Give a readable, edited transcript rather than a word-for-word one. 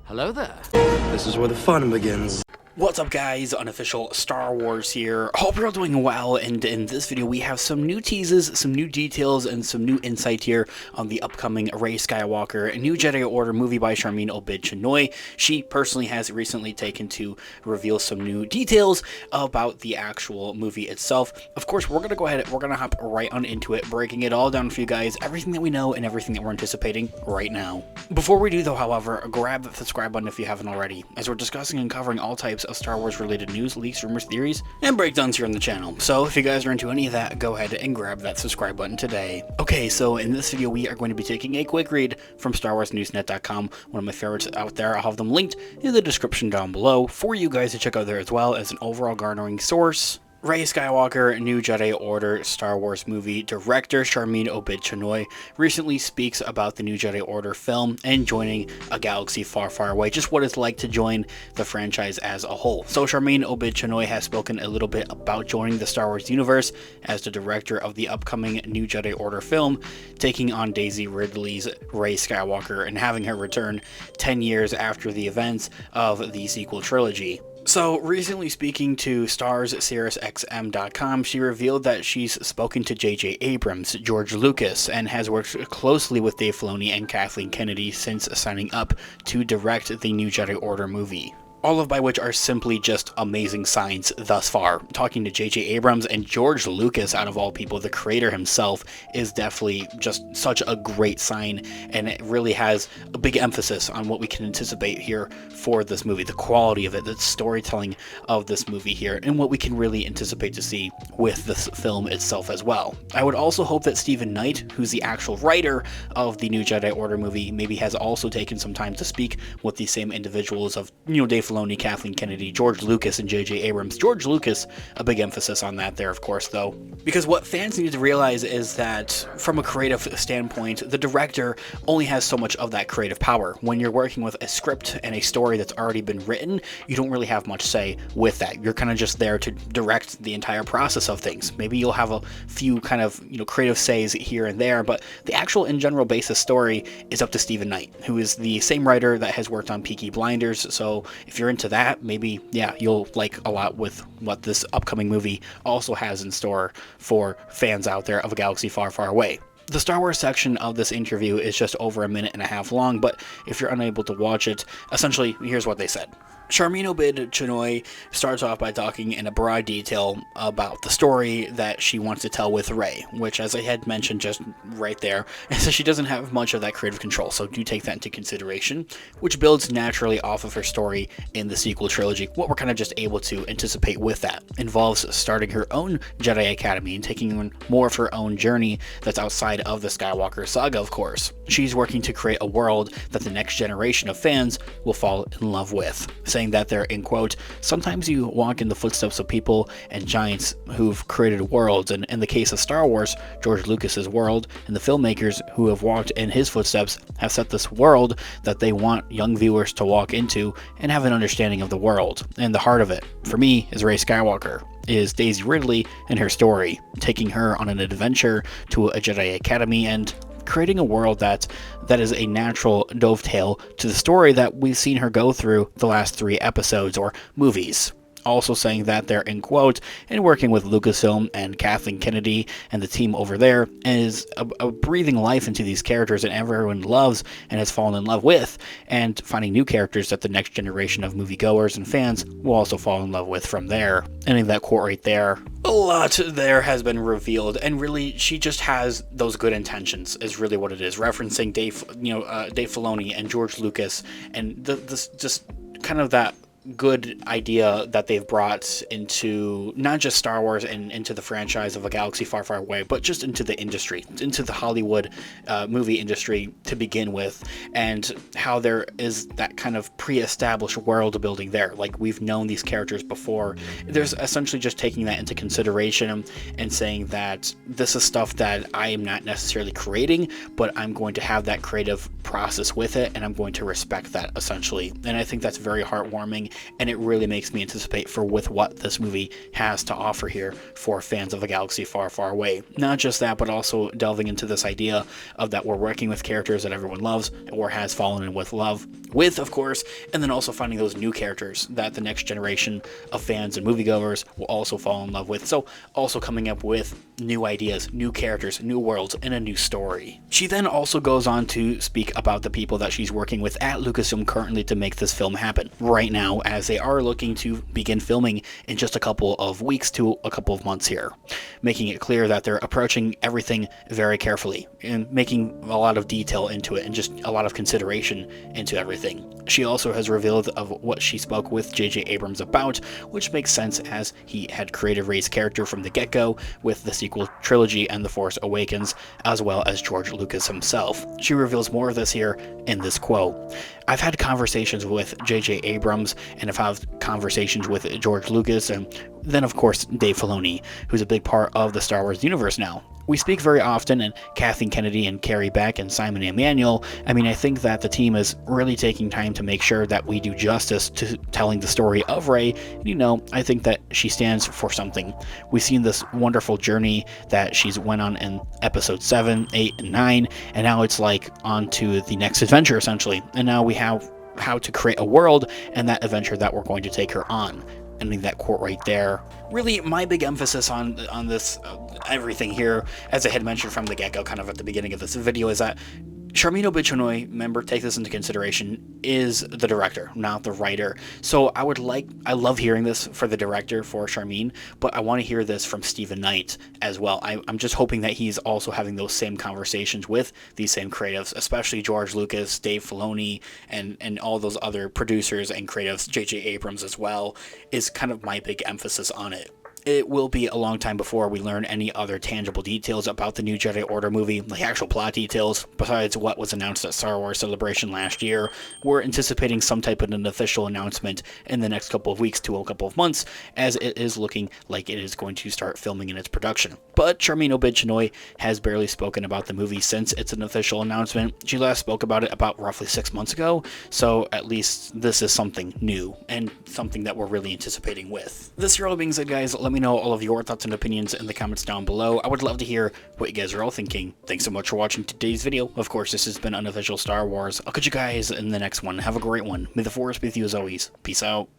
Hello there. This is where the fun begins. What's up, guys? Unofficial Star Wars here. Hope you're all doing well, and in this video we have some new teases, some new details, and some new insight here on the upcoming Rey Skywalker, a new Jedi Order movie by Sharmeen Obaid-Chinoy. She personally has recently taken to reveal some new details about the actual movie itself. Of course, we're going to go ahead, we're going to hop right on into it, breaking it all down for you guys, everything that we know and everything that we're anticipating right now. Before we do though, however, grab that subscribe button if you haven't already, as we're discussing and covering all types of Star Wars related news, leaks, rumors, theories, and breakdowns here on the channel. So if you guys are into any of that, go ahead and grab that subscribe button today. Okay, so in this video we are going to be taking a quick read from StarWarsNewsNet.com, one of my favorites out there. I'll have them linked in the description down below for you guys to check out there, as well as an overall garnering source. Rey Skywalker, New Jedi Order Star Wars movie director Sharmeen Obaid-Chinoy recently speaks about the New Jedi Order film and joining a galaxy far, far away, just what it's like to join the franchise as a whole. So Sharmeen Obaid-Chinoy has spoken a little bit about joining the Star Wars universe as the director of the upcoming New Jedi Order film, taking on Daisy Ridley's Rey Skywalker and having her return 10 years after the events of the sequel trilogy. So, recently speaking to SiriusXM.com, she revealed that she's spoken to J.J. Abrams, George Lucas, and has worked closely with Dave Filoni and Kathleen Kennedy since signing up to direct the New Jedi Order movie. All of by which are simply just amazing signs thus far. Talking to J.J. Abrams and George Lucas, out of all people, the creator himself, is definitely just such a great sign, and it really has a big emphasis on what we can anticipate here for this movie, the quality of it, the storytelling of this movie here, and what we can really anticipate to see with this film itself as well. I would also hope that Stephen Knight, who's the actual writer of the New Jedi Order movie, maybe has also taken some time to speak with the same individuals of, Dave Filoni, Kathleen Kennedy, George Lucas, and J.J. Abrams. George Lucas, a big emphasis on that there, of course, though. Because what fans need to realize is that, from a creative standpoint, the director only has so much of that creative power. When you're working with a script and a story that's already been written, you don't really have much say with that. You're kind of just there to direct the entire process of things. Maybe you'll have a few kind of, creative says here and there, but the actual, in general basis story is up to Stephen Knight, who is the same writer that has worked on Peaky Blinders. So if you're into that, maybe, yeah, you'll like a lot with what this upcoming movie also has in store for fans out there of a galaxy far, far away. The Star Wars section of this interview is just over a minute and a half long, but if you're unable to watch it, essentially, here's what they said. Sharmeen Obaid-Chinoy starts off by talking in a broad detail about the story that she wants to tell with Rey, which, as I had mentioned just right there, so she doesn't have much of that creative control, so do take that into consideration, which builds naturally off of her story in the sequel trilogy. What we're kind of just able to anticipate with that involves starting her own Jedi Academy and taking on more of her own journey that's outside of the Skywalker saga, of course. She's working to create a world that the next generation of fans will fall in love with, saying that they're, in quote, sometimes you walk in the footsteps of people and giants who've created worlds, and in the case of Star Wars, George Lucas's world, and the filmmakers who have walked in his footsteps have set this world that they want young viewers to walk into and have an understanding of the world. And the heart of it, for me, is Rey Skywalker, is Daisy Ridley and her story, taking her on an adventure to a Jedi Academy and creating a world that is a natural dovetail to the story that we've seen her go through the last 3 episodes or movies. Also saying that they're, in quote, and working with Lucasfilm and Kathleen Kennedy and the team over there is a breathing life into these characters that everyone loves and has fallen in love with, and finding new characters that the next generation of moviegoers and fans will also fall in love with from there. Ending that quote right there. A lot there has been revealed, and really she just has those good intentions is really what it is, referencing Dave Filoni and George Lucas, and this just kind of that good idea that they've brought into not just Star Wars and into the franchise of a galaxy far, far away, but just into the industry, into the Hollywood movie industry to begin with, and how there is that kind of pre-established world building there. Like, we've known these characters before. There's essentially just taking that into consideration and saying that this is stuff that I am not necessarily creating, but I'm going to have that creative process with it, and I'm going to respect that, essentially. And I think that's very heartwarming, and it really makes me anticipate for with what this movie has to offer here for fans of a galaxy far, far away. Not just that, but also delving into this idea of that we're working with characters that everyone loves or has fallen in with love with, of course, and then also finding those new characters that the next generation of fans and moviegoers will also fall in love with. So also coming up with new ideas, new characters, new worlds, and a new story. She then also goes on to speak about the people that she's working with at Lucasfilm currently to make this film happen right now, as they are looking to begin filming in just a couple of weeks to a couple of months here, making it clear that they're approaching everything very carefully and making a lot of detail into it and just a lot of consideration into everything. She also has revealed of what she spoke with J.J. Abrams about, which makes sense as he had created Rey's character from the get-go with the sequel trilogy and The Force Awakens, as well as George Lucas himself. She reveals more of this here in this quote. I've had conversations with J.J. Abrams, and I've had conversations with George Lucas, and then of course Dave Filoni, who's a big part of the Star Wars universe now. We speak very often, and Kathleen Kennedy and Carrie Beck and Simon Emanuel, I think that the team is really taking time to make sure that we do justice to telling the story of Rey. I think that she stands for something. We've seen this wonderful journey that she's went on in episode 7, 8, and 9, and now it's like on to the next adventure, essentially. And now we have how to create a world and that adventure that we're going to take her on. Ending that quote right there. Really, my big emphasis on this everything here, as I had mentioned from the get-go, kind of at the beginning of this video, is that Sharmeen Obaid-Chinoy, remember, take this into consideration, is the director, not the writer. So I love hearing this for the director, for Sharmeen, but I want to hear this from Stephen Knight as well. I'm just hoping that he's also having those same conversations with these same creatives, especially George Lucas, Dave Filoni, and all those other producers and creatives, J.J. Abrams as well, is kind of my big emphasis on it. It will be a long time before we learn any other tangible details about the new Jedi Order movie, like actual plot details, besides what was announced at Star Wars Celebration last year. We're anticipating some type of an official announcement in the next couple of weeks to a couple of months, as it is looking like it is going to start filming in its production. But Sharmeen Obaid-Chinoy has barely spoken about the movie since it's an official announcement. She last spoke about it about roughly 6 months ago, so at least this is something new, and something that we're really anticipating with. This here all being said, guys, let me know all of your thoughts and opinions in the comments down below. I would love to hear what you guys are all thinking. Thanks so much for watching today's video. Of course, this has been Unofficial Star Wars. I'll catch you guys in the next one. Have a great one. May the Force be with you as always. Peace out.